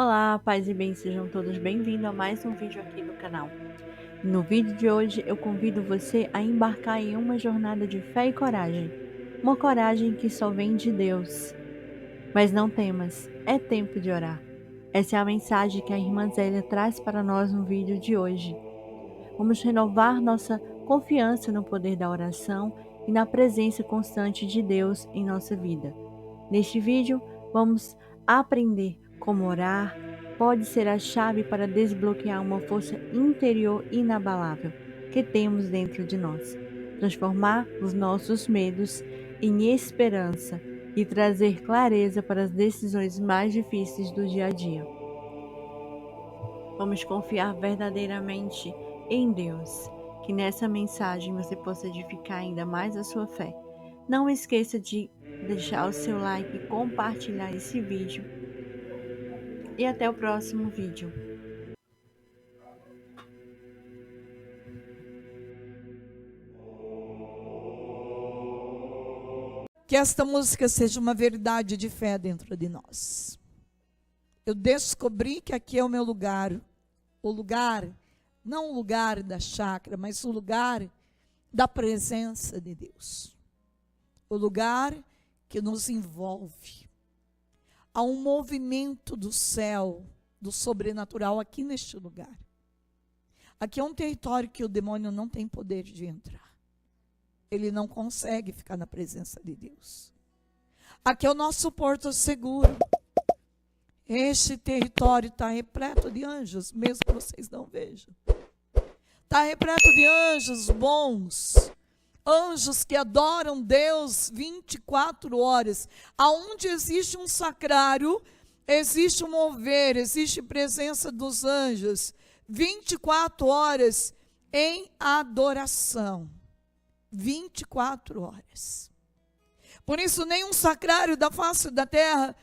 Olá, paz e bem, sejam todos bem-vindos a mais um vídeo aqui no canal. No vídeo de hoje eu convido você a embarcar em uma jornada de fé e coragem. Uma coragem que só vem de Deus. Mas não temas, é tempo de orar. Essa é a mensagem que a irmã Zélia traz para nós no vídeo de hoje. Vamos renovar nossa confiança no poder da oração e na presença constante de Deus em nossa vida. Neste vídeo, vamos aprender como orar pode ser a chave para desbloquear uma força interior inabalável que temos dentro de nós, transformar os nossos medos em esperança e trazer clareza para as decisões mais difíceis do dia a dia. Vamos confiar verdadeiramente em Deus. Que nessa mensagem você possa edificar ainda mais a sua fé. Não esqueça de deixar o seu like e compartilhar esse vídeo. E até o próximo vídeo. Que esta música seja uma verdade de fé dentro de nós. Eu descobri que aqui é o meu lugar. O lugar, não o lugar da chácara, mas o lugar da presença de Deus. O lugar que nos envolve. Há um movimento do céu, do sobrenatural aqui neste lugar. Aqui é um território que o demônio não tem poder de entrar. Ele não consegue ficar na presença de Deus. Aqui é o nosso porto seguro. Este território está repleto de anjos, mesmo que vocês não vejam. Está repleto de anjos bons. Anjos que adoram Deus 24 horas. Aonde existe um sacrário, existe um mover, existe presença dos anjos. 24 horas em adoração. 24 horas. Por isso, nenhum sacrário da face da terra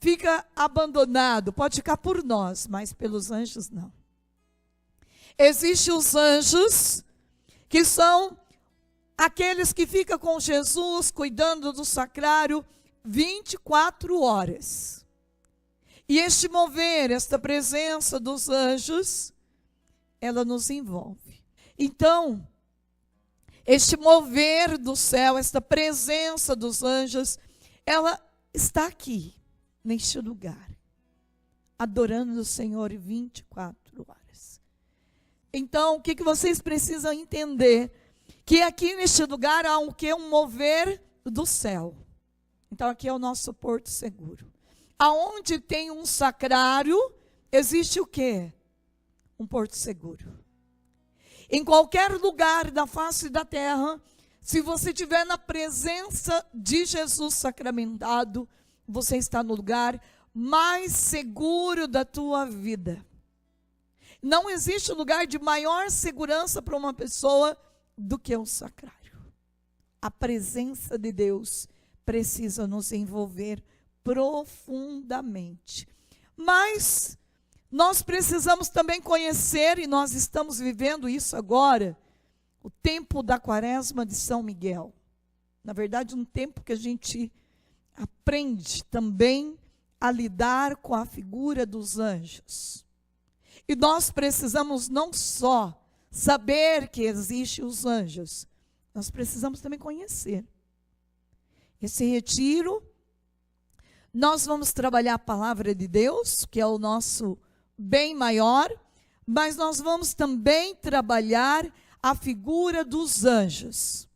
fica abandonado. Pode ficar por nós, mas pelos anjos não. Existem os anjos, que são aqueles que ficam com Jesus, cuidando do sacrário 24 horas. E este mover, esta presença dos anjos, ela nos envolve. Então, este mover do céu, esta presença dos anjos, ela está aqui, neste lugar, adorando o Senhor 24 horas. Então, o que vocês precisam entender? Que aqui neste lugar há o que? Um mover do céu. Então, aqui é o nosso porto seguro. Aonde tem um sacrário, existe o quê? Um porto seguro. Em qualquer lugar da face da terra, se você estiver na presença de Jesus sacramentado, você está no lugar mais seguro da tua vida. Não existe lugar de maior segurança para uma pessoa do que o sacrário. A presença de Deus precisa nos envolver profundamente. Mas nós precisamos também conhecer, e nós estamos vivendo isso agora, o tempo da Quaresma de São Miguel. Na verdade, um tempo que a gente aprende também a lidar com a figura dos anjos. E nós precisamos não só saber que existem os anjos, nós precisamos também conhecer. Esse retiro, nós vamos trabalhar a palavra de Deus, que é o nosso bem maior, mas nós vamos também trabalhar a figura dos anjos.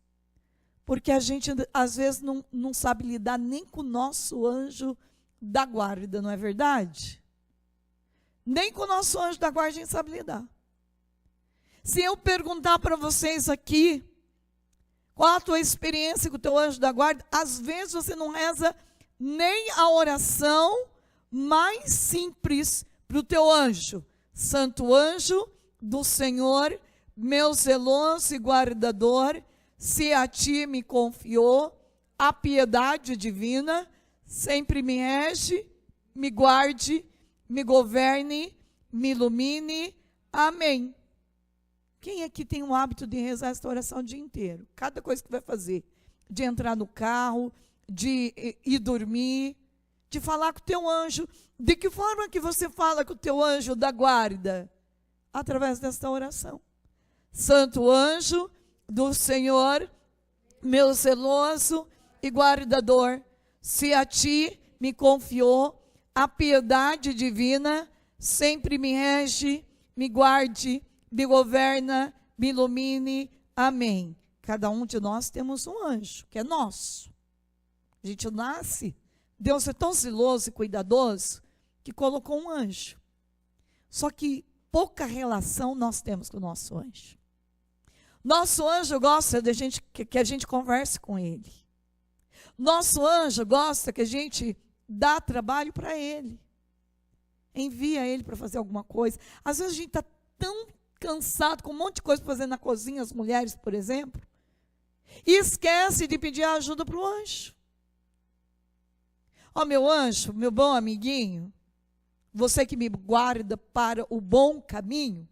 Porque a gente, às vezes, não sabe lidar nem com o nosso anjo da guarda, não é verdade? Nem com o nosso anjo da guarda a gente sabe lidar. Se eu perguntar para vocês aqui, qual a tua experiência com o teu anjo da guarda, às vezes você não reza nem a oração mais simples para o teu anjo. Santo anjo do Senhor, meu zeloso e guardador, se a ti me confiou a piedade divina, sempre me rege, me guarde, me governe, me ilumine. Amém. Quem aqui tem o hábito de rezar esta oração o dia inteiro? Cada coisa que vai fazer, de entrar no carro, de ir dormir, de falar com o teu anjo. De que forma que você fala com o teu anjo da guarda? Através desta oração. Santo anjo do Senhor, meu zeloso e guardador, se a ti me confiou a piedade divina, sempre me rege, me guarde, me governa, me ilumine. Amém. Cada um de nós temos um anjo, que é nosso. A gente nasce, Deus é tão zeloso e cuidadoso, que colocou um anjo. Só que pouca relação nós temos com o nosso anjo. Nosso anjo gosta de que a gente converse com ele. Nosso anjo gosta que a gente dá trabalho para ele. Envia ele para fazer alguma coisa. Às vezes a gente está tão cansado, com um monte de coisa para fazer na cozinha, as mulheres, por exemplo, e esquece de pedir ajuda para o anjo. Ó, meu anjo, meu bom amiguinho, você que me guarda para o bom caminho,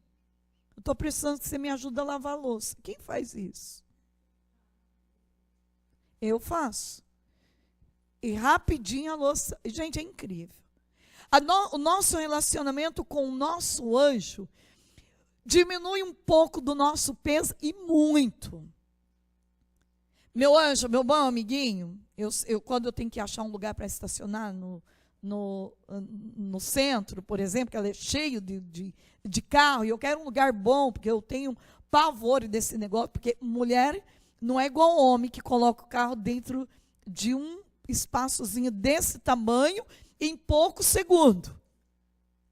eu estou precisando que você me ajude a lavar a louça. Quem faz isso? Eu faço. E rapidinho a louça. Gente, é incrível. O nosso relacionamento com o nosso anjo diminui um pouco do nosso peso e muito. Meu anjo, meu bom amiguinho, quando eu tenho que achar um lugar para estacionar no centro, por exemplo, que ela é cheio de carro, e eu quero um lugar bom, porque eu tenho pavor desse negócio, porque mulher não é igual homem que coloca o carro dentro de um espaçozinho desse tamanho em poucos segundos.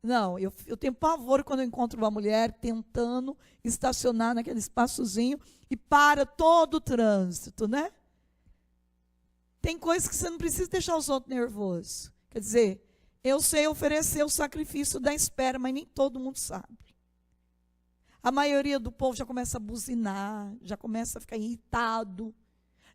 Não, eu tenho pavor quando eu encontro uma mulher tentando estacionar naquele espaçozinho e para todo o trânsito, né? Tem coisas que você não precisa deixar os outros nervosos. Quer dizer, eu sei oferecer o sacrifício da espera, mas nem todo mundo sabe. A maioria do povo já começa a buzinar, já começa a ficar irritado.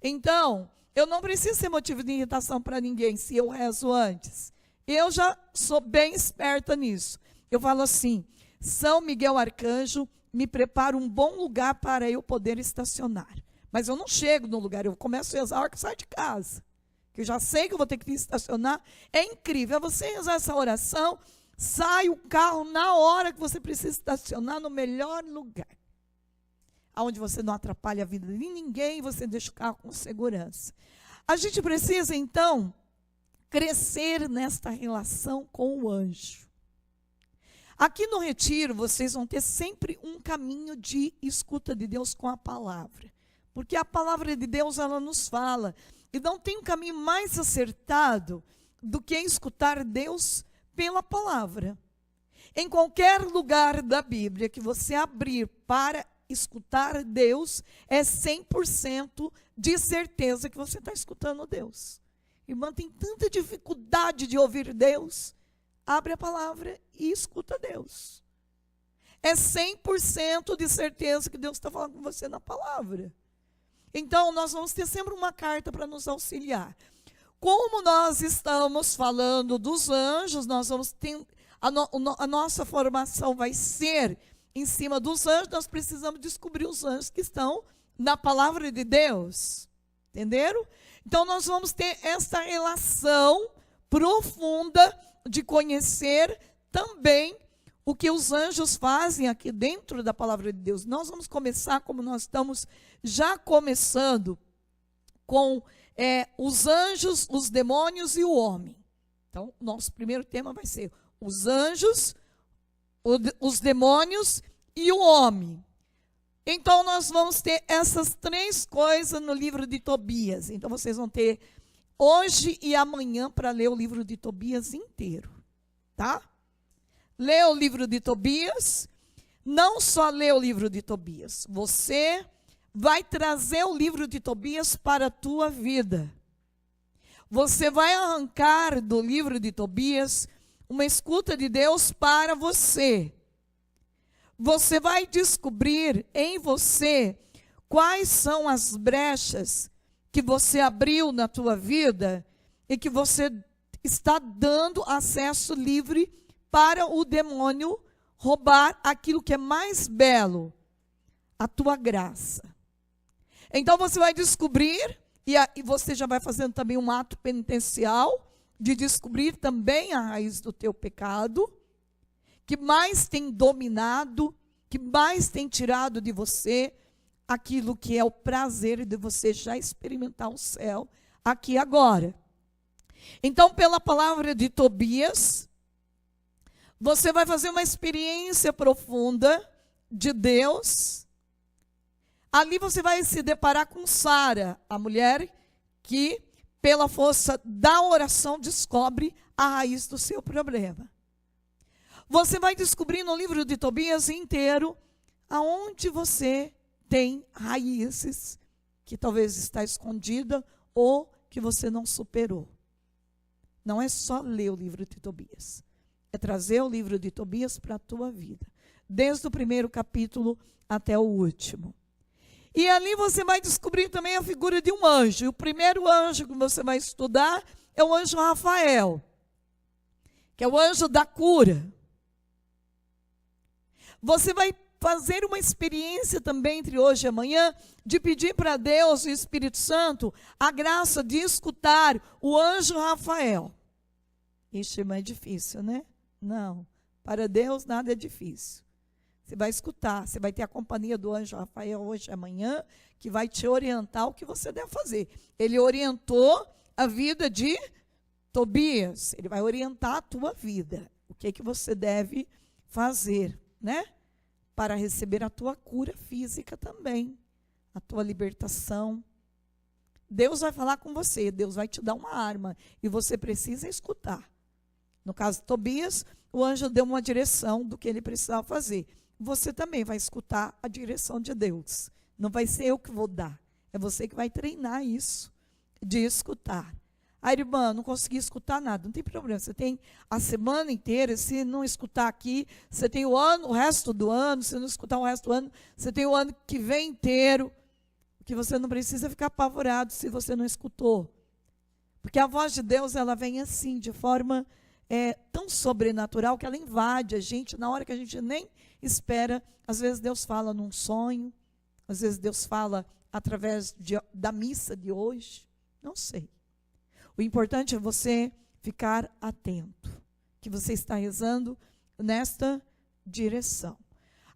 Então, eu não preciso ser motivo de irritação para ninguém se eu rezo antes. Eu já sou bem esperta nisso. Eu falo assim: São Miguel Arcanjo, me prepara um bom lugar para eu poder estacionar. Mas eu não chego no lugar, eu começo a rezar a hora que saio de casa. Que eu já sei que eu vou ter que estacionar. É incrível, você rezar essa oração, sai o carro na hora que você precisa estacionar no melhor lugar. Onde você não atrapalha a vida de ninguém, você deixa o carro com segurança. A gente precisa, então, crescer nesta relação com o anjo. Aqui no retiro, vocês vão ter sempre um caminho de escuta de Deus com a palavra. Porque a palavra de Deus, ela nos fala. E não tem um caminho mais acertado do que escutar Deus pela palavra. Em qualquer lugar da Bíblia que você abrir para escutar Deus, é 100% de certeza que você está escutando Deus. Irmã, tem tanta dificuldade de ouvir Deus. Abre a palavra e escuta Deus. É 100% de certeza que Deus está falando com você na palavra. Então, nós vamos ter sempre uma carta para nos auxiliar. Como nós estamos falando dos anjos, nós vamos ter, a nossa formação vai ser em cima dos anjos, nós precisamos descobrir os anjos que estão na palavra de Deus. Entenderam? Então, nós vamos ter essa relação profunda de conhecer também o que os anjos fazem aqui dentro da palavra de Deus. Nós vamos começar, como nós estamos já começando, com os anjos, os demônios e o homem. Então, nosso primeiro tema vai ser os anjos, os demônios e o homem. Então, nós vamos ter essas três coisas no livro de Tobias. Então, vocês vão ter hoje e amanhã para ler o livro de Tobias inteiro, tá? Lê o livro de Tobias, não só lê o livro de Tobias, você vai trazer o livro de Tobias para a tua vida. Você vai arrancar do livro de Tobias uma escuta de Deus para você. Você vai descobrir em você quais são as brechas que você abriu na tua vida e que você está dando acesso livre para o demônio roubar aquilo que é mais belo, a tua graça. Então você vai descobrir, e você já vai fazendo também um ato penitencial, de descobrir também a raiz do teu pecado, que mais tem dominado, que mais tem tirado de você aquilo que é o prazer de você já experimentar o céu aqui e agora. Então, pela palavra de Tobias, você vai fazer uma experiência profunda de Deus. Ali você vai se deparar com Sara, a mulher que, pela força da oração, descobre a raiz do seu problema. Você vai descobrir no livro de Tobias inteiro aonde você tem raízes que talvez está escondida ou que você não superou. Não é só ler o livro de Tobias, é trazer o livro de Tobias para a tua vida, desde o primeiro capítulo até o último. E ali você vai descobrir também a figura de um anjo. E o primeiro anjo que você vai estudar é o anjo Rafael, que é o anjo da cura. Você vai fazer uma experiência também entre hoje e amanhã, de pedir para Deus e o Espírito Santo a graça de escutar o anjo Rafael. Ixi, mas é difícil, né? Não, para Deus nada é difícil. Você vai escutar, você vai ter a companhia do anjo Rafael hoje e amanhã, que vai te orientar o que você deve fazer. Ele orientou a vida de Tobias, ele vai orientar a tua vida, o que você deve fazer, né? Para receber a tua cura física também, a tua libertação. Deus vai falar com você, Deus vai te dar uma arma, e você precisa escutar. No caso de Tobias, o anjo deu uma direção do que ele precisava fazer. Você também vai escutar a direção de Deus. Não vai ser eu que vou dar, é você que vai treinar isso, de escutar. Ah, irmã, não consegui escutar nada, não tem problema, você tem a semana inteira, se não escutar aqui, você tem o ano, o resto do ano, se não escutar o resto do ano, você tem o ano que vem inteiro, que você não precisa ficar apavorado se você não escutou. Porque a voz de Deus, ela vem assim, de forma tão sobrenatural, que ela invade a gente na hora que a gente nem espera. Às vezes Deus fala num sonho, às vezes Deus fala através da missa de hoje, não sei. O importante é você ficar atento, que você está rezando nesta direção.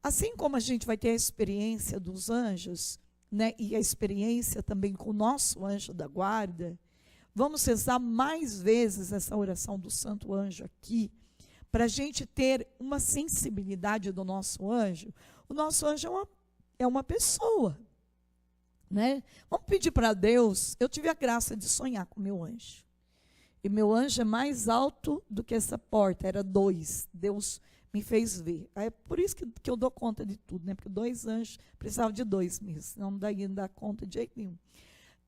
Assim como a gente vai ter a experiência dos anjos, né, e a experiência também com o nosso anjo da guarda, vamos rezar mais vezes essa oração do santo anjo aqui, para a gente ter uma sensibilidade do nosso anjo. O nosso anjo é uma pessoa, né? Vamos pedir para Deus. Eu tive a graça de sonhar com meu anjo. E meu anjo é mais alto do que essa porta, era 2. Deus me fez ver. É por isso que eu dou conta de tudo, né? Porque 2 anjos precisavam de 2 mesmo, senão não daria dar conta de jeito nenhum.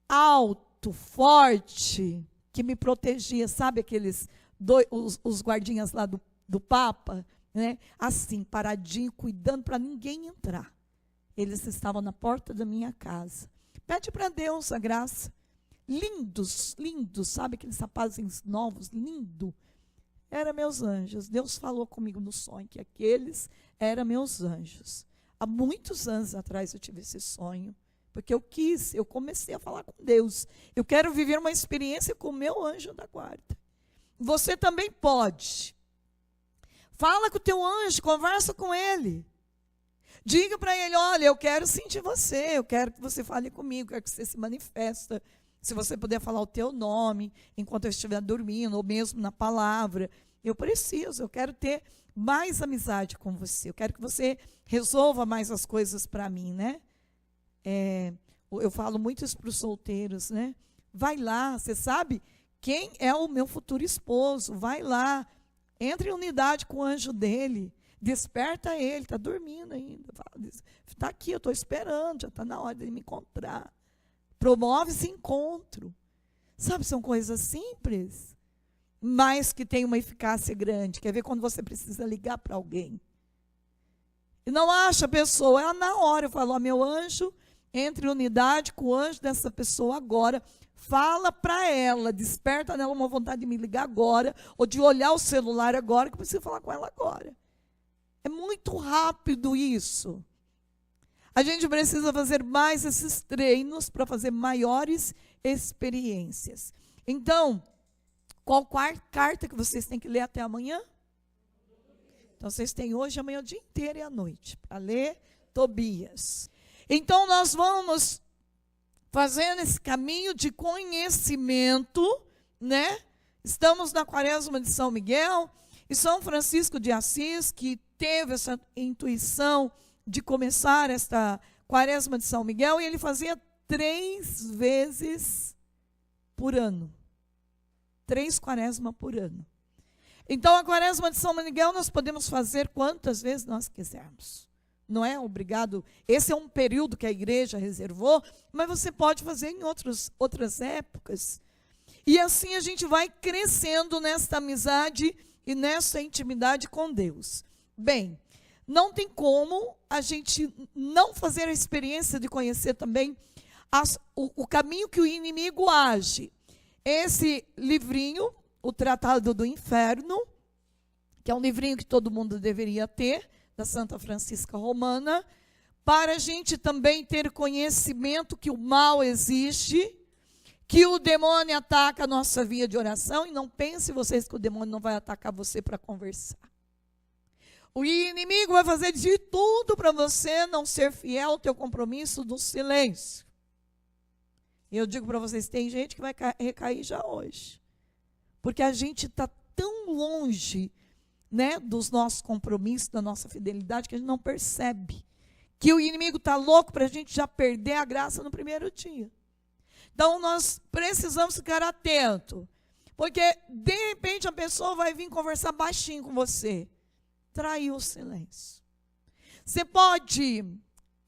Alto, forte, que me protegia, sabe aqueles os guardinhas lá do Papa, né? Assim, paradinho, cuidando para ninguém entrar. Eles estavam na porta da minha casa. Pede para Deus a graça. Lindos, lindos, sabe aqueles rapazes novos, lindo. Eram meus anjos. Deus falou comigo no sonho que aqueles eram meus anjos. Há muitos anos atrás eu tive esse sonho, porque eu comecei a falar com Deus. Eu quero viver uma experiência com o meu anjo da guarda. Você também pode. Fala com o teu anjo, conversa com ele. Diga para ele, olha, eu quero sentir você, eu quero que você fale comigo, eu quero que você se manifesta. Se você puder falar o teu nome enquanto eu estiver dormindo, ou mesmo na palavra, eu quero ter mais amizade com você, eu quero que você resolva mais as coisas para mim, né? Eu falo muito isso para os solteiros, né? Vai lá, você sabe quem é o meu futuro esposo, vai lá, entre em unidade com o anjo dele, desperta ele, está dormindo ainda, está aqui, eu estou esperando, já está na hora de ele me encontrar. Promove esse encontro. Sabe, são coisas simples, mas que tem uma eficácia grande. Quer ver quando você precisa ligar para alguém? E não acha a pessoa, ela na hora, eu falo, meu anjo, entre em unidade com o anjo dessa pessoa agora, fala para ela, desperta nela uma vontade de me ligar agora, ou de olhar o celular agora, que eu preciso falar com ela agora. É muito rápido isso. A gente precisa fazer mais esses treinos para fazer maiores experiências. Então, Qual carta que vocês têm que ler até amanhã? Então, vocês têm hoje, amanhã, o dia inteiro e à noite, para ler Tobias. Então, nós vamos fazendo esse caminho de conhecimento, né? Estamos na Quaresma de São Miguel, e São Francisco de Assis, que teve essa intuição de começar esta Quaresma de São Miguel, e ele fazia 3 vezes por ano. 3 quaresmas por ano. Então, a Quaresma de São Miguel nós podemos fazer quantas vezes nós quisermos. Não é obrigado. Esse é um período que a igreja reservou, mas você pode fazer em outras épocas. E assim a gente vai crescendo nesta amizade e nessa intimidade com Deus. Bem, não tem como a gente não fazer a experiência de conhecer também o caminho que o inimigo age. Esse livrinho, o Tratado do Inferno, que é um livrinho que todo mundo deveria ter, da Santa Francisca Romana, para a gente também ter conhecimento que o mal existe, que o demônio ataca a nossa via de oração, e não pense vocês que o demônio não vai atacar você para conversar. O inimigo vai fazer de tudo para você não ser fiel ao teu compromisso do silêncio. E eu digo para vocês, tem gente que vai recair já hoje. Porque a gente está tão longe, né, dos nossos compromissos, da nossa fidelidade, que a gente não percebe que o inimigo está louco para a gente já perder a graça no primeiro dia. Então, nós precisamos ficar atento. Porque, de repente, a pessoa vai vir conversar baixinho com você. Traiu o silêncio. Você pode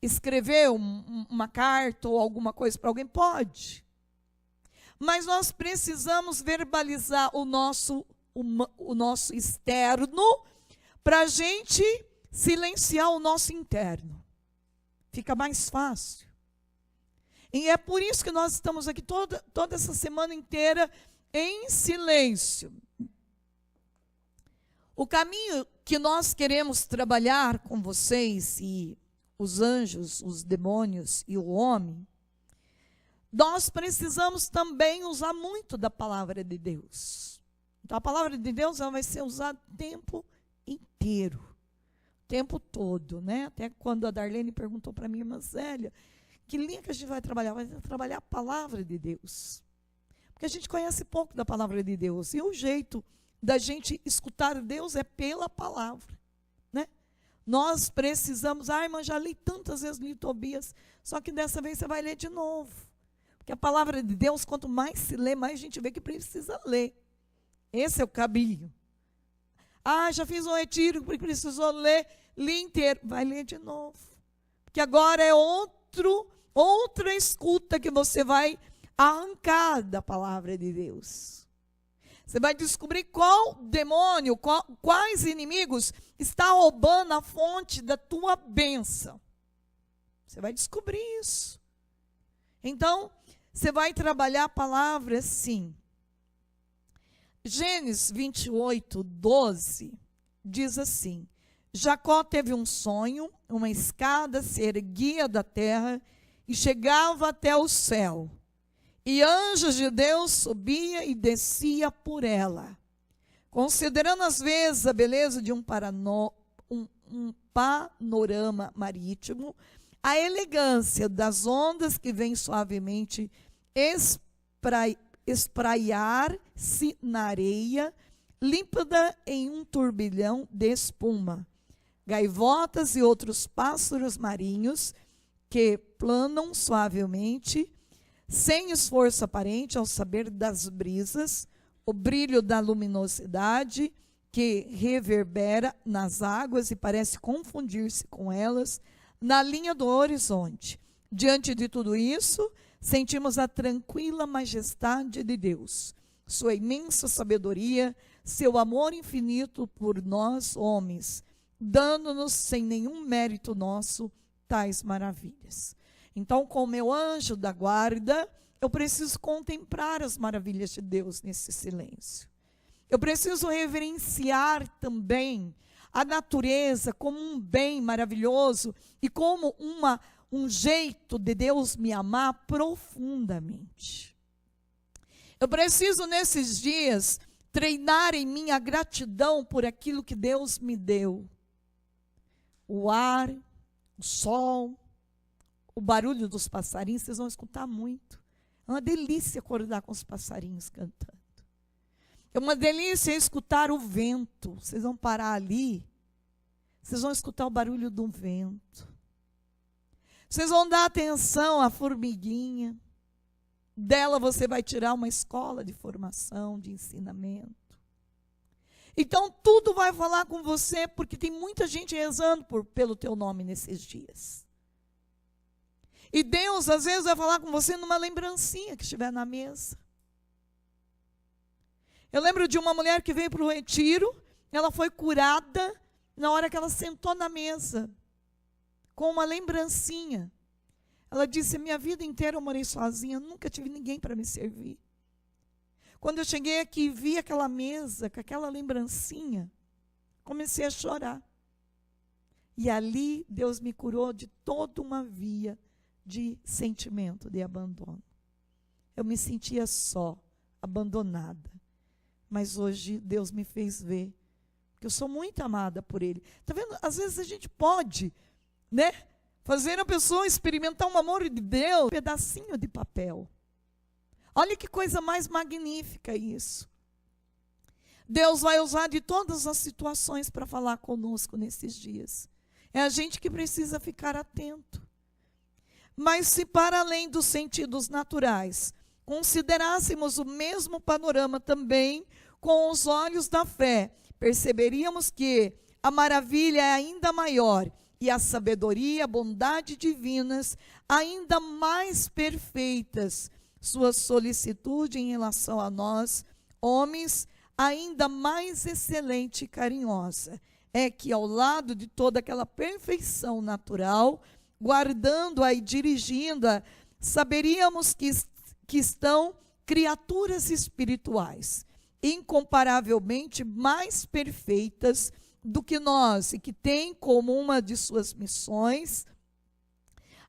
escrever uma carta ou alguma coisa para alguém? Pode. Mas nós precisamos verbalizar o nosso externo para a gente silenciar o nosso interno. Fica mais fácil. E é por isso que nós estamos aqui toda essa semana inteira em silêncio. O caminho que nós queremos trabalhar com vocês e os anjos, os demônios e o homem, nós precisamos também usar muito da palavra de Deus. Então, a palavra de Deus ela vai ser usada o tempo inteiro, o tempo todo, né? Até quando a Darlene perguntou para a minha irmã Zélia, que linha que a gente vai trabalhar? Vai trabalhar a palavra de Deus. Porque a gente conhece pouco da palavra de Deus. E o jeito da gente escutar Deus é pela palavra, né? Nós precisamos, irmã, já li tantas vezes no Tobias, só que dessa vez você vai ler de novo. Porque a palavra de Deus, quanto mais se lê, mais a gente vê que precisa ler. Esse é o caminho. Já fiz um retiro, precisou ler, li inteiro. Vai ler de novo. Porque agora é outra escuta que você vai arrancar da palavra de Deus. Você vai descobrir qual demônio, quais inimigos está roubando a fonte da tua bênção. Você vai descobrir isso. Então, você vai trabalhar a palavra assim. Gênesis 28, 12, diz assim: Jacó teve um sonho, uma escada se erguia da terra e chegava até o céu. E anjos de Deus subia e descia por ela. Considerando às vezes a beleza de um panorama marítimo, a elegância das ondas que vêm suavemente espraiar-se na areia, límpida em um turbilhão de espuma. Gaivotas e outros pássaros marinhos que planam suavemente, sem esforço aparente, ao saber das brisas, o brilho da luminosidade que reverbera nas águas e parece confundir-se com elas na linha do horizonte. Diante de tudo isso, sentimos a tranquila majestade de Deus, sua imensa sabedoria, seu amor infinito por nós, homens, dando-nos, sem nenhum mérito nosso, tais maravilhas. Então, com o meu anjo da guarda, eu preciso contemplar as maravilhas de Deus nesse silêncio. Eu preciso reverenciar também a natureza como um bem maravilhoso e como um jeito de Deus me amar profundamente. Eu preciso, nesses dias, treinar em mim a gratidão por aquilo que Deus me deu. O ar, o sol, o barulho dos passarinhos, vocês vão escutar muito. É uma delícia acordar com os passarinhos cantando. É uma delícia escutar o vento. Vocês vão parar ali, vocês vão escutar o barulho do vento. Vocês vão dar atenção à formiguinha. Dela você vai tirar uma escola de formação, de ensinamento. Então tudo vai falar com você, porque tem muita gente rezando pelo teu nome nesses dias. E Deus às vezes vai falar com você numa lembrancinha que estiver na mesa. Eu lembro de uma mulher que veio para o retiro, ela foi curada na hora que ela sentou na mesa, com uma lembrancinha. Ela disse: minha vida inteira eu morei sozinha, nunca tive ninguém para me servir. Quando eu cheguei aqui e vi aquela mesa, com aquela lembrancinha, comecei a chorar. E ali Deus me curou de toda uma via de sentimento de abandono. Eu me sentia só, abandonada. Mas hoje Deus me fez ver que eu sou muito amada por Ele. Está vendo? Às vezes a gente pode, né, fazer a pessoa experimentar um amor de Deus, um pedacinho de papel. Olha que coisa mais magnífica isso. Deus vai usar de todas as situações para falar conosco nesses dias. É a gente que precisa ficar atento. Mas se para além dos sentidos naturais, considerássemos o mesmo panorama também com os olhos da fé, perceberíamos que a maravilha é ainda maior e a sabedoria, a bondade divinas ainda mais perfeitas, sua solicitude em relação a nós, homens, ainda mais excelente e carinhosa. É que ao lado de toda aquela perfeição natural, guardando-a e dirigindo-a, saberíamos que estão criaturas espirituais, incomparavelmente mais perfeitas do que nós, e que têm como uma de suas missões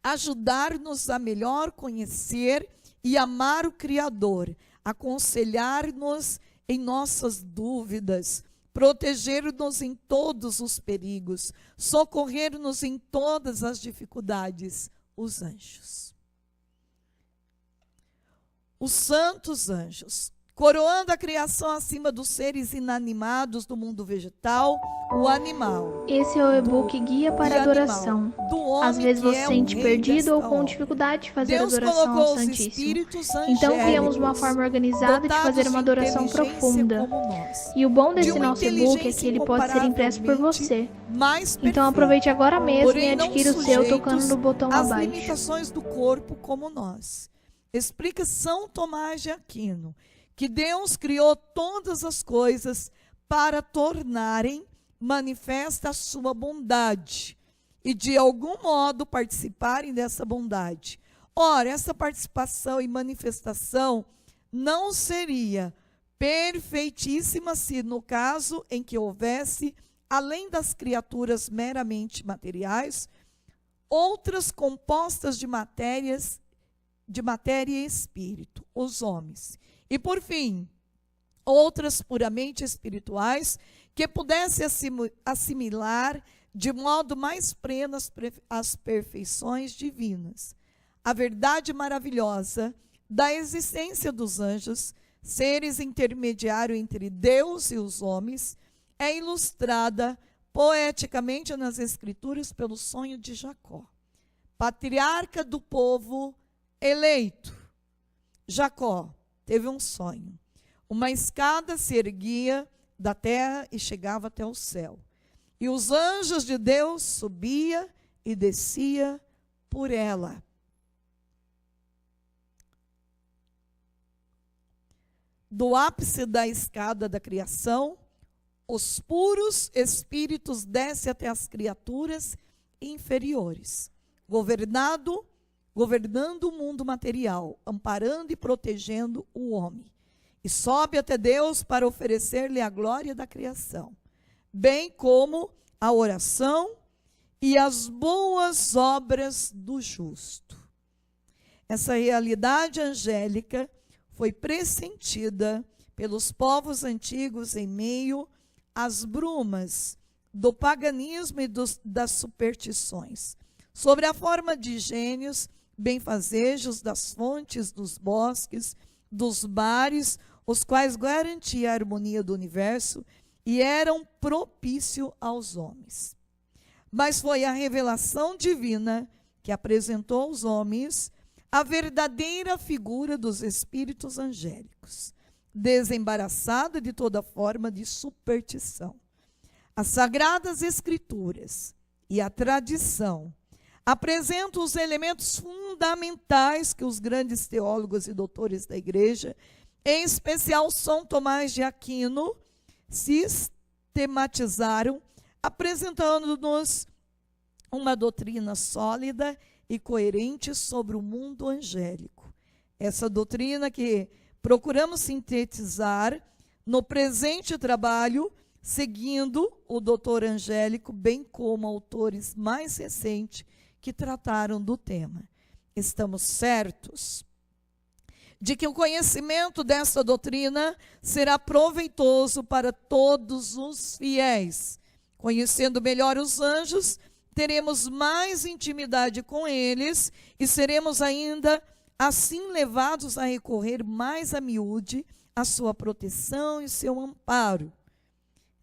ajudar-nos a melhor conhecer e amar o Criador, aconselhar-nos em nossas dúvidas, proteger-nos em todos os perigos, socorrer-nos em todas as dificuldades, os anjos. Os santos anjos, coroando a criação acima dos seres inanimados do mundo vegetal, o animal. Esse é o e-book Guia para Adoração. Às vezes você se sente perdido ou com dificuldade de fazer adoração ao Santíssimo. Então criamos uma forma organizada de fazer uma adoração profunda. E o bom desse nosso e-book é que ele pode ser impresso por você. Então aproveite agora mesmo e adquira o seu tocando no botão abaixo. As limitações do corpo como nós. Explica São Tomás de Aquino que Deus criou todas as coisas para tornarem manifesta a sua bondade e de algum modo participarem dessa bondade. Ora, essa participação e manifestação não seria perfeitíssima se no caso em que houvesse, além das criaturas meramente materiais, outras compostas de matéria e espírito, os homens. E por fim, outras puramente espirituais que pudessem assimilar de modo mais pleno as perfeições divinas. A verdade maravilhosa da existência dos anjos, seres intermediários entre Deus e os homens, é ilustrada poeticamente nas Escrituras pelo sonho de Jacó, patriarca do povo eleito. Jacó teve um sonho. Uma escada se erguia da terra e chegava até o céu. E os anjos de Deus subia e descia por ela. Do ápice da escada da criação, os puros espíritos descem até as criaturas inferiores, governando o mundo material, amparando e protegendo o homem. E sobe até Deus para oferecer-lhe a glória da criação, bem como a oração e as boas obras do justo. Essa realidade angélica foi pressentida pelos povos antigos em meio às brumas do paganismo e das superstições, sobre a forma de gênios, benfazejos das fontes, dos bosques, dos mares, os quais garantiam a harmonia do universo e eram propício aos homens. Mas foi a revelação divina que apresentou aos homens a verdadeira figura dos espíritos angélicos, desembaraçada de toda forma de superstição. As Sagradas Escrituras e a tradição apresentam os elementos fundamentais que os grandes teólogos e doutores da Igreja, em especial São Tomás de Aquino, sistematizaram, apresentando-nos uma doutrina sólida e coerente sobre o mundo angélico. Essa doutrina que procuramos sintetizar no presente trabalho, seguindo o doutor Angélico, bem como autores mais recentes que trataram do tema. Estamos certos de que o conhecimento dessa doutrina será proveitoso para todos os fiéis. Conhecendo melhor os anjos, teremos mais intimidade com eles e seremos ainda assim levados a recorrer mais a miúde à sua proteção e seu amparo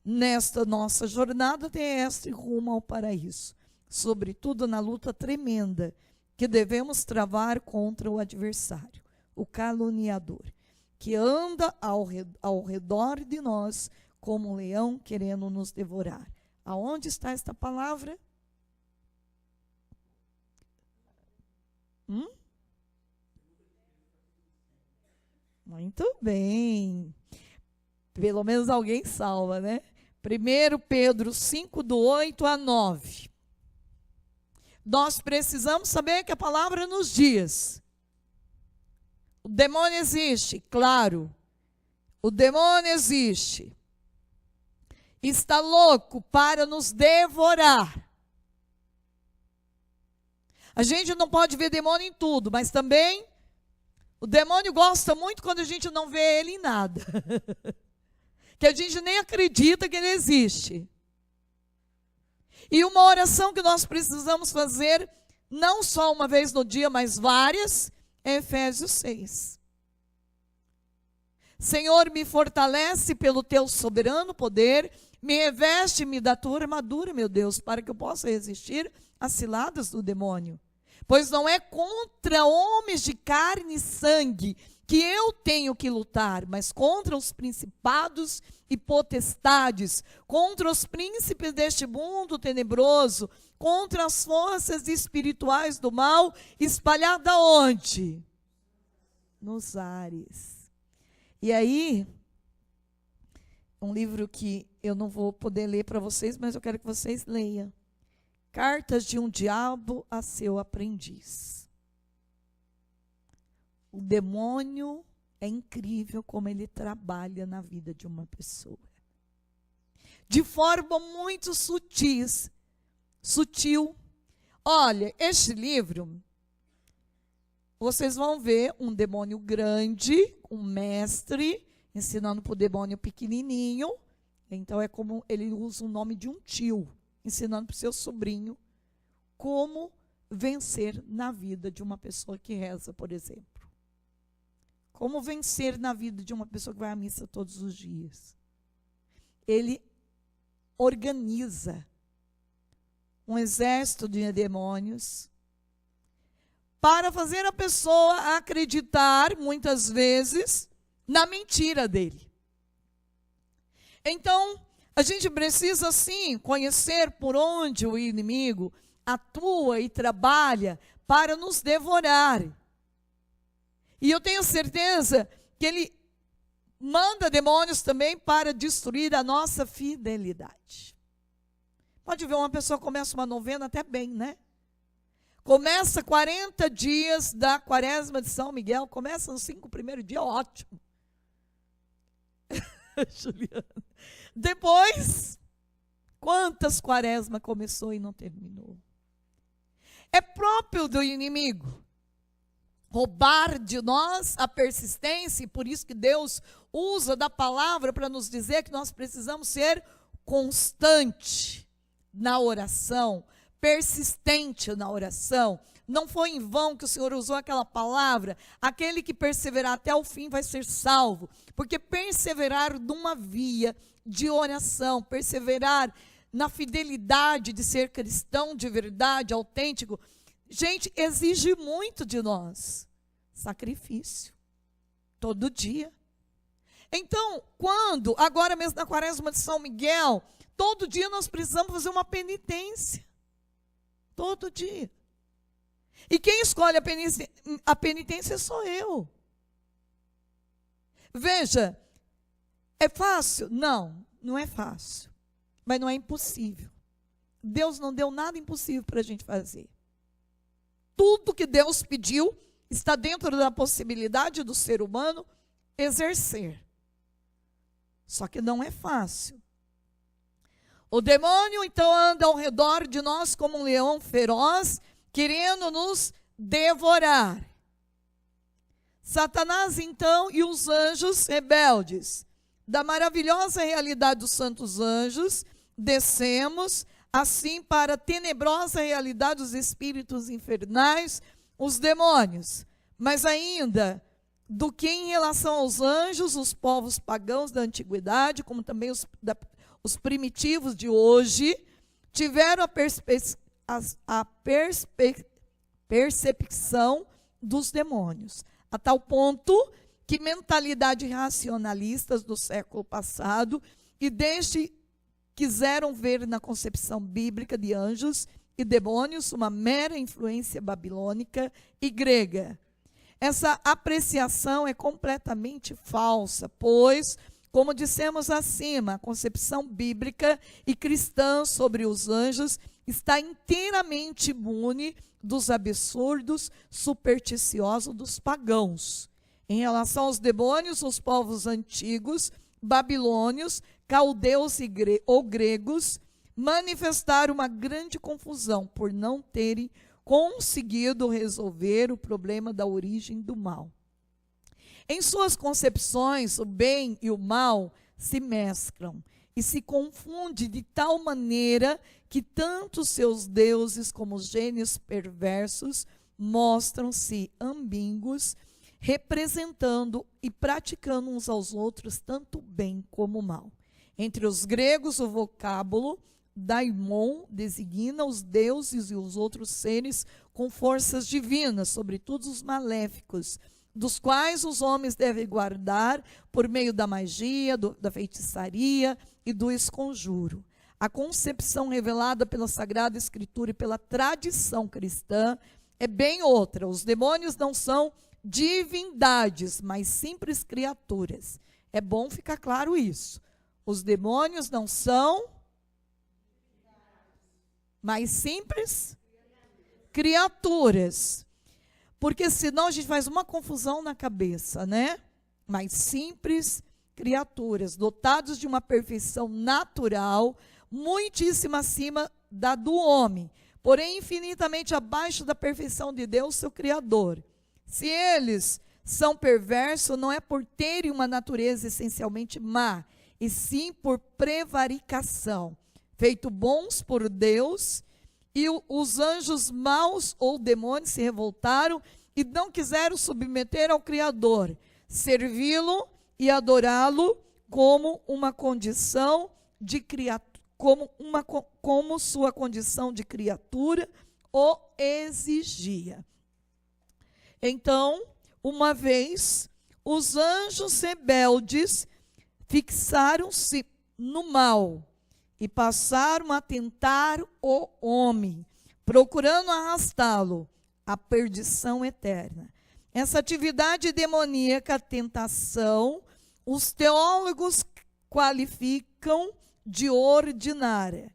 nesta nossa jornada terrestre rumo ao paraíso, sobretudo na luta tremenda que devemos travar contra o adversário, o caluniador, que anda ao redor de nós como um leão querendo nos devorar. Aonde está esta palavra? Muito bem. Pelo menos alguém salva, né? 1 Pedro 5, do 8 a 9. Nós precisamos saber que a palavra nos diz. O demônio existe, claro. O demônio existe. Está louco para nos devorar. A gente não pode ver demônio em tudo, mas também o demônio gosta muito quando a gente não vê ele em nada. Que a gente nem acredita que ele existe. E uma oração que nós precisamos fazer, não só uma vez no dia, mas várias, é Efésios 6. Senhor, me fortalece pelo teu soberano poder, me reveste-me da tua armadura, meu Deus, para que eu possa resistir às ciladas do demônio. Pois não é contra homens de carne e sangue que eu tenho que lutar, mas contra os principados e potestades, contra os príncipes deste mundo tenebroso, contra as forças espirituais do mal, espalhadas onde? Nos ares. E aí, um livro que eu não vou poder ler para vocês, mas eu quero que vocês leiam. Cartas de um Diabo a seu Aprendiz. O demônio é incrível como ele trabalha na vida de uma pessoa. De forma muito sutil. Olha, este livro, vocês vão ver um demônio grande, um mestre, ensinando para o demônio pequenininho. Então é como ele usa o nome de um tio, ensinando para o seu sobrinho como vencer na vida de uma pessoa que reza, por exemplo. Como vencer na vida de uma pessoa que vai à missa todos os dias. Ele organiza um exército de demônios para fazer a pessoa acreditar, muitas vezes, na mentira dele. Então, a gente precisa, sim, conhecer por onde o inimigo atua e trabalha para nos devorar. E eu tenho certeza que ele manda demônios também para destruir a nossa fidelidade. Pode ver, uma pessoa começa uma novena até bem, né? Começa 40 dias da quaresma de São Miguel, começa nos 5 primeiros dias, ótimo. Juliana. Depois, quantas quaresmas começou e não terminou? É próprio do inimigo. roubar de nós a persistência, e por isso que Deus usa da palavra para nos dizer que nós precisamos ser constante na oração, persistente na oração. Não foi em vão que o Senhor usou aquela palavra: aquele que perseverar até o fim vai ser salvo. Porque perseverar numa via de oração, perseverar na fidelidade de ser cristão de verdade, autêntico, gente, exige muito de nós. Sacrifício. Todo dia. Então, agora mesmo na quaresma de São Miguel, todo dia nós precisamos fazer uma penitência. Todo dia. E quem escolhe a penitência sou eu. Veja, é fácil? Não, não é fácil. Mas não é impossível. Deus não deu nada impossível para a gente fazer. Tudo que Deus pediu está dentro da possibilidade do ser humano exercer. Só que não é fácil. O demônio, então, anda ao redor de nós como um leão feroz, querendo nos devorar. Satanás, então, e os anjos rebeldes. Da maravilhosa realidade dos santos anjos, descemos, assim, para a tenebrosa realidade dos espíritos infernais, os demônios. Mas ainda, do que em relação aos anjos, os povos pagãos da antiguidade, como também os primitivos de hoje, tiveram a percepção dos demônios, a tal ponto que mentalidade racionalistas do século passado e desde quiseram ver na concepção bíblica de anjos e demônios uma mera influência babilônica e grega. Essa apreciação é completamente falsa, pois, como dissemos acima, a concepção bíblica e cristã sobre os anjos está inteiramente imune dos absurdos supersticiosos dos pagãos. Em relação aos demônios, os povos antigos, babilônios, caldeus ou gregos, manifestaram uma grande confusão por não terem conseguido resolver o problema da origem do mal. Em suas concepções, o bem e o mal se mesclam e se confundem de tal maneira que tanto seus deuses como os gênios perversos mostram-se ambíguos, representando e praticando uns aos outros tanto o bem como o mal. Entre os gregos, o vocábulo daimon designa os deuses e os outros seres com forças divinas, sobretudo os maléficos, dos quais os homens devem guardar por meio da magia, da feitiçaria e do esconjuro. A concepção revelada pela Sagrada Escritura e pela tradição cristã é bem outra. Os demônios não são divindades, mas simples criaturas. É bom ficar claro isso. Os demônios não são mais simples criaturas. Porque senão a gente faz uma confusão na cabeça, né? Mais simples criaturas, dotados de uma perfeição natural, muitíssimo acima da do homem, porém infinitamente abaixo da perfeição de Deus, seu Criador. Se eles são perversos, não é por terem uma natureza essencialmente má, e sim por prevaricação, feito bons por Deus. E os anjos maus ou demônios se revoltaram e não quiseram submeter ao Criador, servi-lo e adorá-lo como uma condição de criatura, como sua condição de criatura o exigia. Então, uma vez, os anjos rebeldes fixaram-se no mal e passaram a tentar o homem, procurando arrastá-lo à perdição eterna. Essa atividade demoníaca, tentação, os teólogos qualificam de ordinária.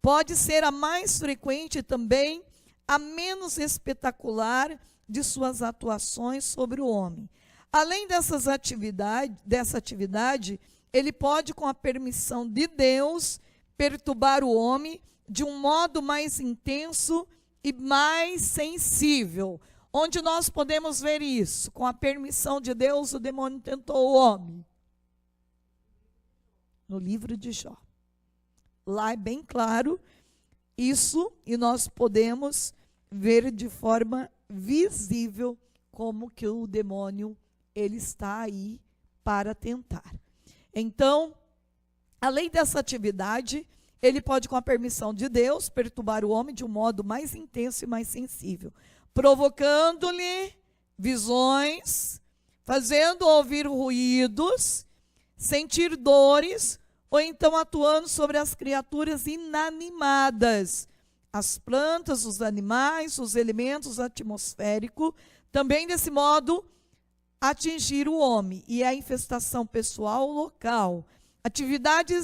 Pode ser a mais frequente e também a menos espetacular de suas atuações sobre o homem. Além dessa atividade, ele pode, com a permissão de Deus, perturbar o homem de um modo mais intenso e mais sensível. Onde nós podemos ver isso? Com a permissão de Deus, o demônio tentou o homem. No livro de Jó. Lá é bem claro isso, e nós podemos ver de forma visível como que o demônio, ele está aí para tentar. Então, além dessa atividade, ele pode, com a permissão de Deus, perturbar o homem de um modo mais intenso e mais sensível, provocando-lhe visões, fazendo ouvir ruídos, sentir dores, ou então atuando sobre as criaturas inanimadas, as plantas, os animais, os elementos atmosféricos, também desse modo atingir o homem, e a infestação pessoal local. Atividade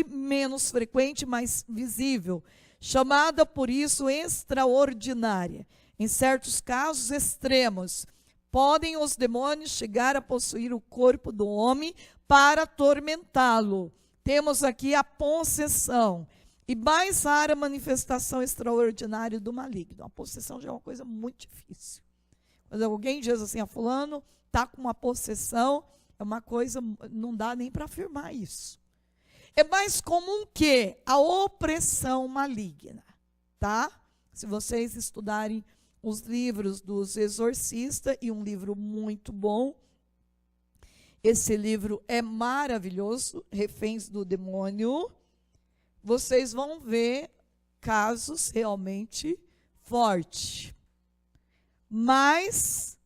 menos frequente, mas visível, chamada por isso extraordinária. Em certos casos extremos, podem os demônios chegar a possuir o corpo do homem para atormentá-lo. Temos aqui a possessão. E mais rara manifestação extraordinária do maligno. A possessão já é uma coisa muito difícil. Quando alguém diz assim, fulano está com uma possessão, é uma coisa, não dá nem para afirmar isso. É mais comum que a opressão maligna, tá? Se vocês estudarem os livros dos exorcistas, e um livro muito bom, esse livro é maravilhoso, Reféns do Demônio, vocês vão ver casos realmente fortes. Mas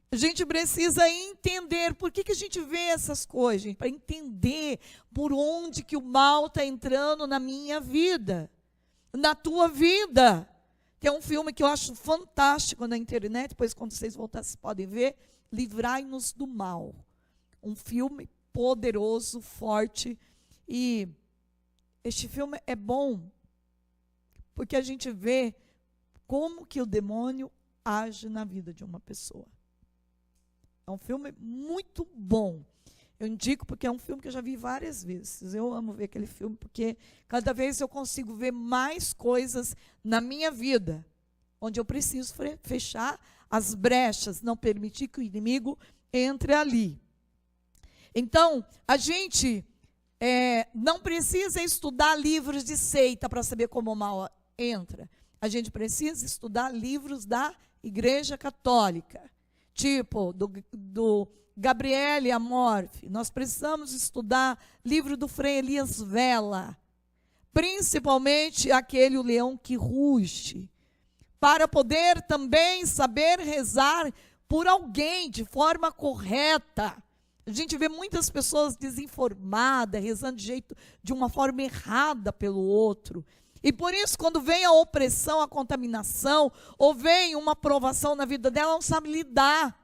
a gente precisa entender por que a gente vê essas coisas, para entender por onde que o mal está entrando na minha vida, na tua vida. Tem um filme que eu acho fantástico na internet, depois quando vocês voltarem vocês podem ver, Livrai-nos do Mal. Um filme poderoso, forte, e este filme é bom, porque a gente vê como que o demônio age na vida de uma pessoa. É um filme muito bom. Eu indico porque é um filme que eu já vi várias vezes. Eu amo ver aquele filme porque cada vez eu consigo ver mais coisas na minha vida, onde eu preciso fechar as brechas, não permitir que o inimigo entre ali. Então, a gente não precisa estudar livros de seita para saber como o mal entra. A gente precisa estudar livros da Igreja Católica, tipo do Gabriele Amorfi. Nós precisamos estudar livro do Frei Elias Vela, principalmente aquele O Leão que Ruge, para poder também saber rezar por alguém de forma correta. A gente vê muitas pessoas desinformadas, rezando de uma forma errada pelo outro. E por isso, quando vem a opressão, a contaminação, ou vem uma provação na vida dela, ela não sabe lidar.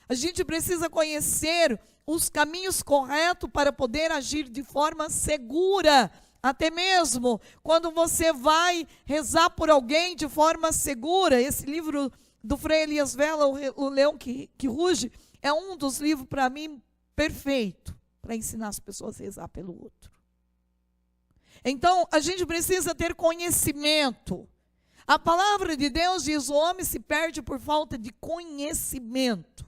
A gente precisa conhecer os caminhos corretos para poder agir de forma segura. Até mesmo quando você vai rezar por alguém de forma segura. Esse livro do Frei Elias Vela, O Leão que Ruge, é um dos livros, para mim, perfeito para ensinar as pessoas a rezar pelo outro. Então, a gente precisa ter conhecimento. A palavra de Deus diz: o homem se perde por falta de conhecimento.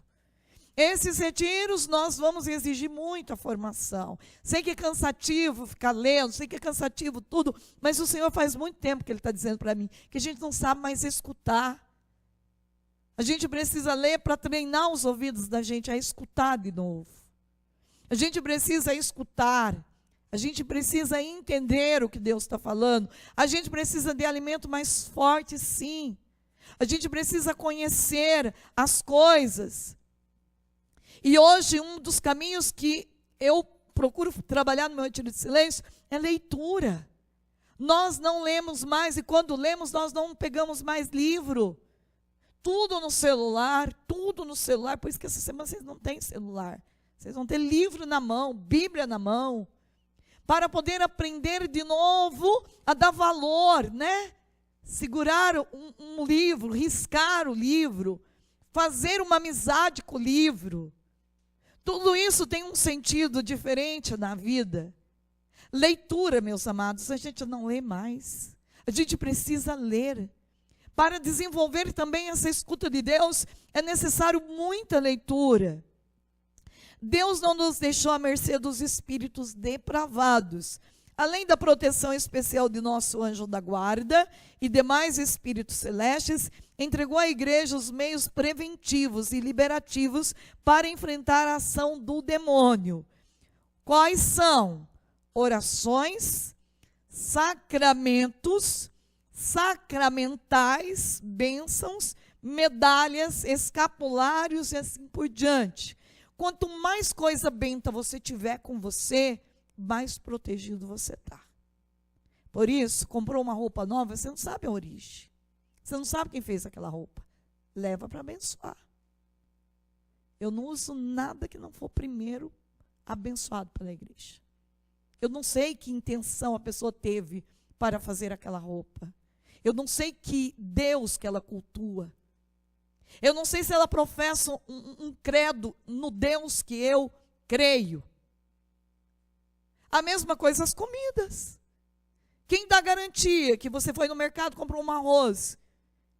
Esses retiros, nós vamos exigir muito a formação. Sei que é cansativo ficar lendo, sei que é cansativo tudo, mas o Senhor faz muito tempo que Ele está dizendo para mim que a gente não sabe mais escutar. A gente precisa ler para treinar os ouvidos da gente a escutar de novo. A gente precisa escutar. A gente precisa entender o que Deus está falando. A gente precisa de alimento mais forte, sim. A gente precisa conhecer as coisas. E hoje, um dos caminhos que eu procuro trabalhar no meu retiro de silêncio é leitura. Nós não lemos mais, e quando lemos, nós não pegamos mais livro. Tudo no celular, por isso que essa semana vocês não têm celular. Vocês vão ter livro na mão, Bíblia na mão, para poder aprender de novo a dar valor, né? Segurar um livro, riscar o livro, fazer uma amizade com o livro. Tudo isso tem um sentido diferente na vida. Leitura, meus amados, a gente não lê mais. A gente precisa ler. Para desenvolver também essa escuta de Deus, é necessário muita leitura. Deus não nos deixou à mercê dos espíritos depravados. Além da proteção especial de nosso anjo da guarda e demais espíritos celestes, entregou à igreja os meios preventivos e liberativos para enfrentar a ação do demônio. Quais são? Orações, sacramentos, sacramentais, bênçãos, medalhas, escapulários e assim por diante. Quanto mais coisa benta você tiver com você, mais protegido você está. Por isso, comprou uma roupa nova, você não sabe a origem. Você não sabe quem fez aquela roupa. Leva para abençoar. Eu não uso nada que não for primeiro abençoado pela igreja. Eu não sei que intenção a pessoa teve para fazer aquela roupa. Eu não sei que Deus que ela cultua. Eu não sei se ela professa um credo no Deus que eu creio. A mesma coisa as comidas. Quem dá garantia que você foi no mercado, comprou um arroz,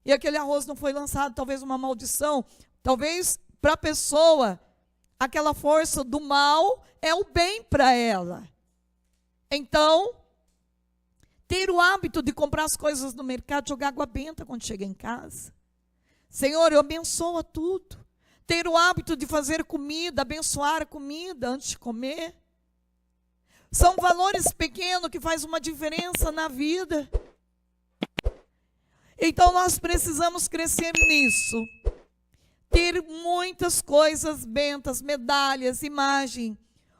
e aquele arroz não foi lançado, talvez uma maldição, talvez para a pessoa, aquela força do mal é o bem para ela. Então, ter o hábito de comprar as coisas no mercado, jogar água benta quando chega em casa. Senhor, eu abençoo tudo. Ter o hábito de fazer comida, abençoar a comida antes de comer. São valores pequenos que fazem uma diferença na vida. Então nós precisamos crescer nisso. Ter muitas coisas bentas, medalhas, imagem.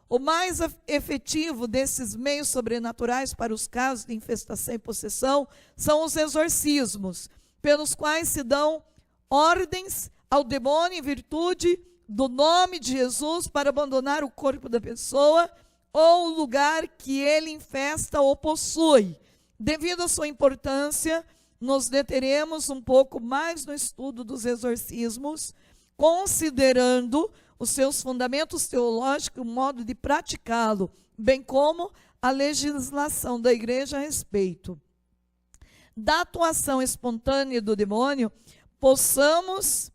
O mais efetivo desses meios sobrenaturais para os casos de infestação e possessão são os exorcismos, pelos quais se dão ordens ao demônio em virtude do nome de Jesus para abandonar o corpo da pessoa ou o lugar que ele infesta ou possui. Devido à sua importância, nos deteremos um pouco mais no estudo dos exorcismos, considerando os seus fundamentos teológicos, o modo de praticá-lo, bem como a legislação da igreja a respeito. Da atuação espontânea do demônio, passamos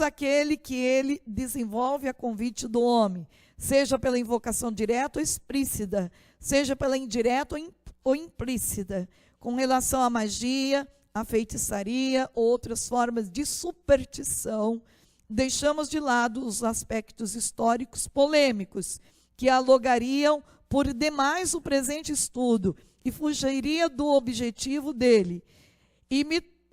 aquele que ele desenvolve a convite do homem, seja pela invocação direta ou explícita, seja pela indireta ou implícita, com relação à magia, à feitiçaria, outras formas de superstição. Deixamos de lado os aspectos históricos polêmicos, que alongariam por demais o presente estudo e fugiria do objetivo dele,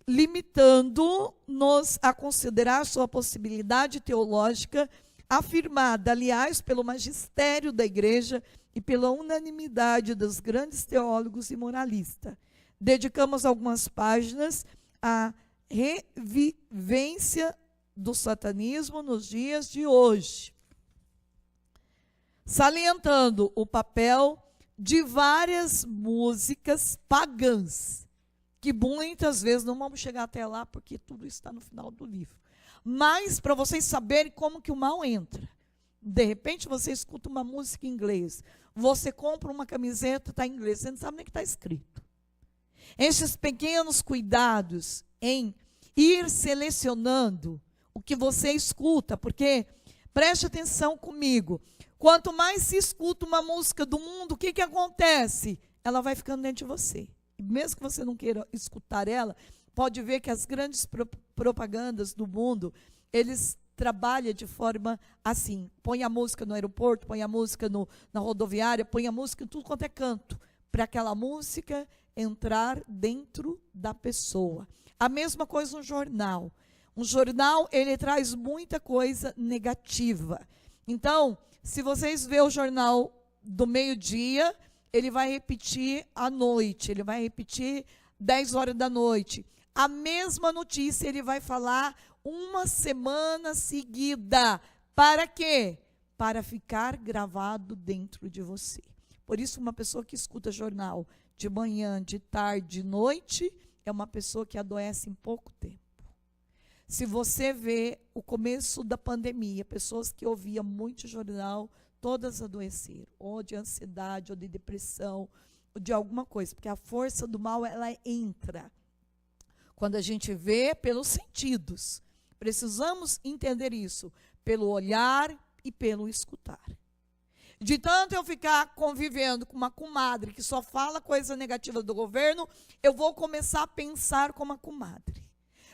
limitando-nos a considerar sua possibilidade teológica, afirmada, aliás, pelo magistério da igreja e pela unanimidade dos grandes teólogos e moralistas. Dedicamos algumas páginas à revivência do satanismo nos dias de hoje, salientando o papel de várias músicas pagãs, que muitas vezes não vamos chegar até lá, porque tudo está no final do livro. Mas, para vocês saberem como que o mal entra, de repente você escuta uma música em inglês, você compra uma camiseta, está em inglês, você não sabe nem o que está escrito. Esses pequenos cuidados em ir selecionando o que você escuta, porque, preste atenção comigo, quanto mais se escuta uma música do mundo, o que acontece? Ela vai ficando dentro de você. E mesmo que você não queira escutar ela, pode ver que as grandes propagandas do mundo, eles trabalham de forma assim, põe a música no aeroporto, põe a música na rodoviária, põe a música em tudo quanto é canto, para aquela música entrar dentro da pessoa. A mesma coisa no jornal. Um jornal, ele traz muita coisa negativa. Então, se vocês verem o jornal do meio-dia, ele vai repetir à noite, ele vai repetir 10 horas da noite. A mesma notícia ele vai falar uma semana seguida. Para quê? Para ficar gravado dentro de você. Por isso, uma pessoa que escuta jornal de manhã, de tarde, de noite, é uma pessoa que adoece em pouco tempo. Se você vê o começo da pandemia, pessoas que ouviam muito jornal, todas adoeceram, ou de ansiedade, ou de depressão, ou de alguma coisa, porque a força do mal, ela entra. Quando a gente vê pelos sentidos. Precisamos entender isso, pelo olhar e pelo escutar. De tanto eu ficar convivendo com uma comadre que só fala coisa negativa do governo, eu vou começar a pensar como a comadre.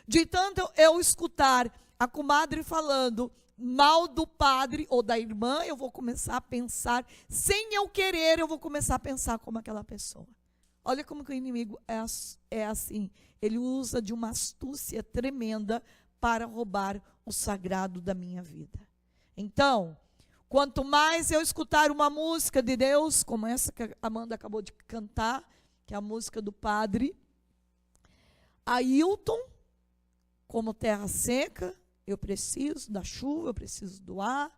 De tanto eu escutar a comadre falando mal do padre ou da irmã, eu vou começar a pensar, sem eu querer, eu vou começar a pensar como aquela pessoa. Olha como que o inimigo é assim. Ele usa de uma astúcia tremenda para roubar o sagrado da minha vida. Então, quanto mais eu escutar uma música de Deus, como essa que a Amanda acabou de cantar, que é a música do padre Ailton, como terra seca, eu preciso da chuva, eu preciso do ar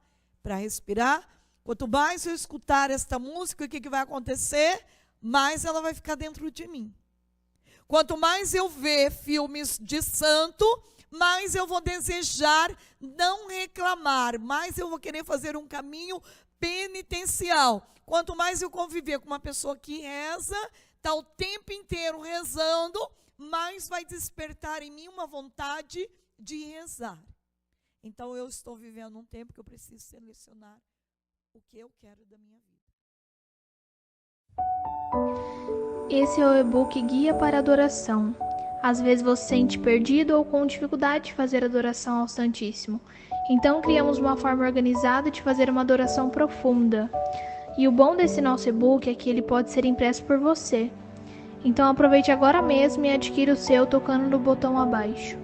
para respirar. Quanto mais eu escutar esta música, o que vai acontecer? Mais ela vai ficar dentro de mim. Quanto mais eu ver filmes de santo, mais eu vou desejar não reclamar, mais eu vou querer fazer um caminho penitencial. Quanto mais eu conviver com uma pessoa que reza, está o tempo inteiro rezando, mais vai despertar em mim uma vontade de rezar. Então eu estou vivendo um tempo que eu preciso selecionar o que eu quero da minha vida. Esse é o e-book Guia para Adoração. Às vezes você se sente perdido ou com dificuldade de fazer adoração ao Santíssimo. Então criamos uma forma organizada de fazer uma adoração profunda. E o bom desse nosso e-book é que ele pode ser impresso por você. Então aproveite agora mesmo e adquira o seu tocando no botão abaixo.